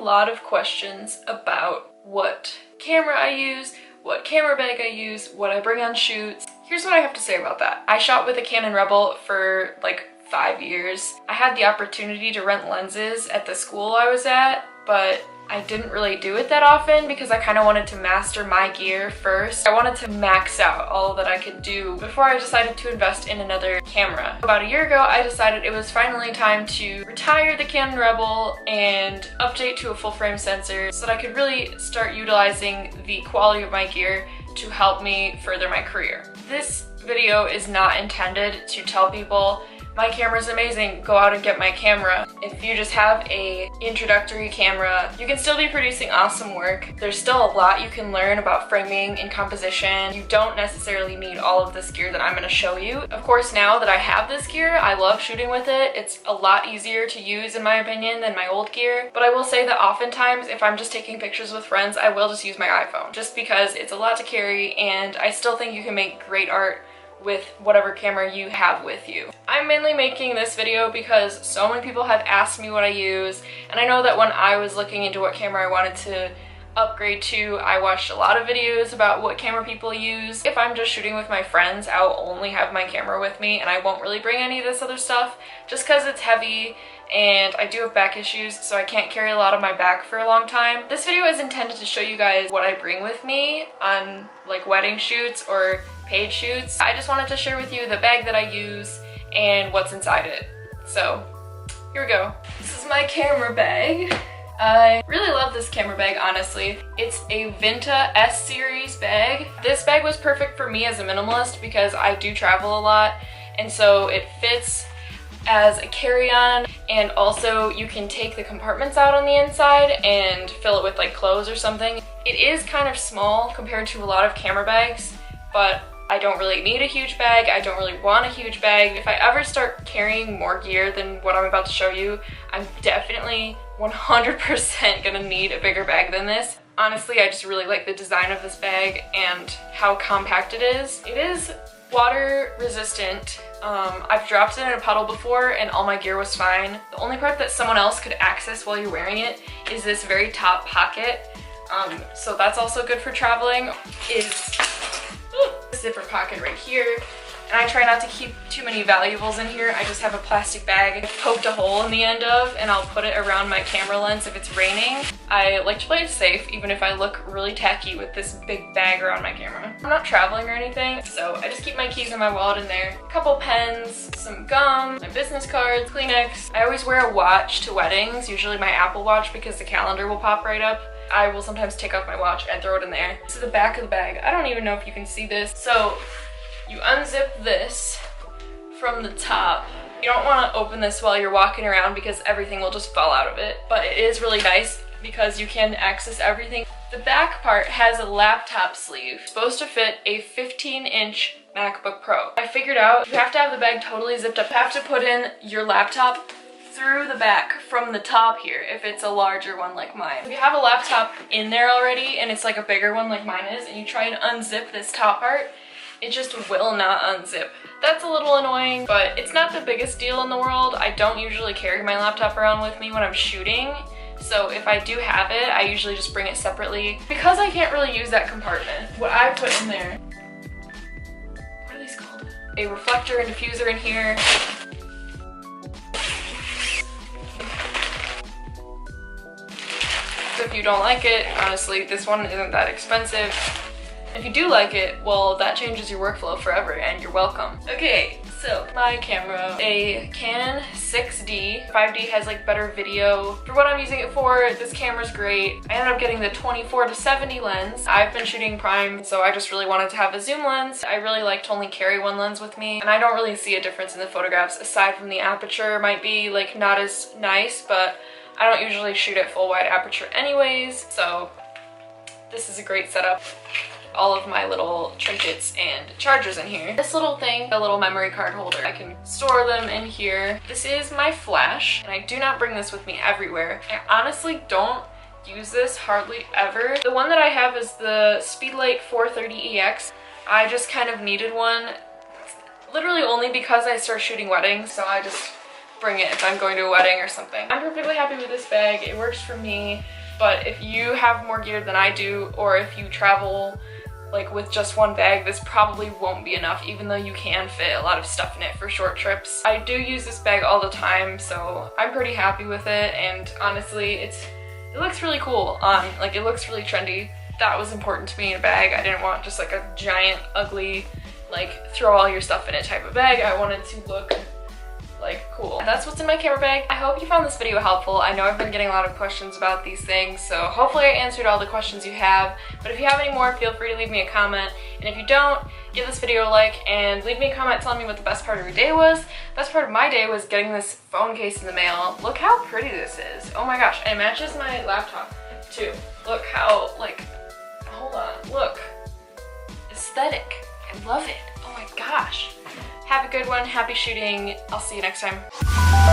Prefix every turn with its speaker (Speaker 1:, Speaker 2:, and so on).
Speaker 1: lot of questions about what camera I use, what camera bag I use, what I bring on shoots. Here's what I have to say about that. I shot with a Canon Rebel for like 5 years. I had the opportunity to rent lenses at the school I was at, but I didn't really do it that often because I kind of wanted to master my gear first. I wanted to max out all that I could do before I decided to invest in another camera. About a year ago, I decided it was finally time to retire the Canon Rebel and update to a full frame sensor so that I could really start utilizing the quality of my gear to help me further my career. This video is not intended to tell people my camera's amazing, go out and get my camera. If you just have a introductory camera, you can still be producing awesome work. There's still a lot you can learn about framing and composition. You don't necessarily need all of this gear that I'm gonna show you. Of course, now that I have this gear, I love shooting with it. It's a lot easier to use in my opinion than my old gear. But I will say that oftentimes, if I'm just taking pictures with friends, I will just use my iPhone just because it's a lot to carry and I still think you can make great art with whatever camera you have with you. I'm mainly making this video because so many people have asked me what I use, and I know that when I was looking into what camera I wanted to upgrade to, I watched a lot of videos about what camera people use. If I'm just shooting with my friends, I'll only have my camera with me and I won't really bring any of this other stuff just because it's heavy and I do have back issues, so I can't carry a lot on my back for a long time. This video is intended to show you guys what I bring with me on like wedding shoots or paid shoots. I just wanted to share with you the bag that I use and what's inside it. So here we go. This is my camera bag. I really love this camera bag, honestly. It's a Vinta S series bag. This bag was perfect for me as a minimalist because I do travel a lot, and so it fits as a carry-on, and also you can take the compartments out on the inside and fill it with like clothes or something. It is kind of small compared to a lot of camera bags, but I don't really need a huge bag. I don't really want a huge bag. If I ever start carrying more gear than what I'm about to show you, I'm definitely 100% gonna need a bigger bag than this. Honestly, I just really like the design of this bag and how compact it is. It is water resistant. I've dropped it in a puddle before and all my gear was fine. The only part that someone else could access while you're wearing it is this very top pocket. So that's also good for traveling. Is a zipper pocket right here. And I try not to keep too many valuables in here. I just have a plastic bag I've poked a hole in the end of, and I'll put it around my camera lens if it's raining. I like to play it safe, even if I look really tacky with this big bag around my camera. I'm not traveling or anything, so I just keep my keys and my wallet in there. A couple pens, some gum, my business cards, Kleenex. I always wear a watch to weddings, usually my Apple Watch because the calendar will pop right up. I will sometimes take off my watch and throw it in there. This is the back of the bag. I don't even know if you can see this. So you unzip this from the top. You don't want to open this while you're walking around because everything will just fall out of it. But it is really nice because you can access everything. The back part has a laptop sleeve. It's supposed to fit a 15-inch MacBook Pro. I figured out you have to have the bag totally zipped up. You have to put in your laptop through the back from the top here if it's a larger one like mine. If you have a laptop in there already and it's like a bigger one like mine is, and you try and unzip this top part, it just will not unzip. That's a little annoying, but it's not the biggest deal in the world. I don't usually carry my laptop around with me when I'm shooting, so if I do have it, I usually just bring it separately. Because I can't really use that compartment, what I put in there, what are these called? A reflector and diffuser in here. So if you don't like it, honestly, this one isn't that expensive. If you do like it, well, that changes your workflow forever and you're welcome. Okay, so my camera, a Canon 6D. 5D has like better video. For what I'm using it for, this camera's great. I ended up getting the 24-70 lens. I've been shooting prime, so I just really wanted to have a zoom lens. I really like to only carry one lens with me, and I don't really see a difference in the photographs aside from the aperture might be like not as nice, but I don't usually shoot at full wide aperture anyways, so this is a great setup. All of my little trinkets and chargers in here. This little thing, a little memory card holder. I can store them in here. This is my flash, and I do not bring this with me everywhere. I honestly don't use this hardly ever. The one that I have is the Speedlight 430EX. I just kind of needed one literally only because I started shooting weddings, so I just bring it if I'm going to a wedding or something. I'm perfectly happy with this bag. It works for me, but if you have more gear than I do, or if you travel like with just one bag, this probably won't be enough, even though you can fit a lot of stuff in it for short trips. I do use this bag all the time, so I'm pretty happy with it, and honestly, it looks really cool on, like, it looks really trendy. That was important to me in a bag. I didn't want just like a giant, ugly, like throw all your stuff in it type of bag. I wanted to look like cool. And that's what's in my camera bag. I hope you found this video helpful. I know I've been getting a lot of questions about these things, so hopefully I answered all the questions you have. But if you have any more, feel free to leave me a comment. And if you don't, give this video a like and leave me a comment telling me what the best part of your day was. The best part of my day was getting this phone case in the mail. Look how pretty this is. Oh my gosh, and it matches my laptop too. Look how, like, hold on, look. Aesthetic. I love it. Oh my gosh. Have a good one. Happy shooting. I'll see you next time.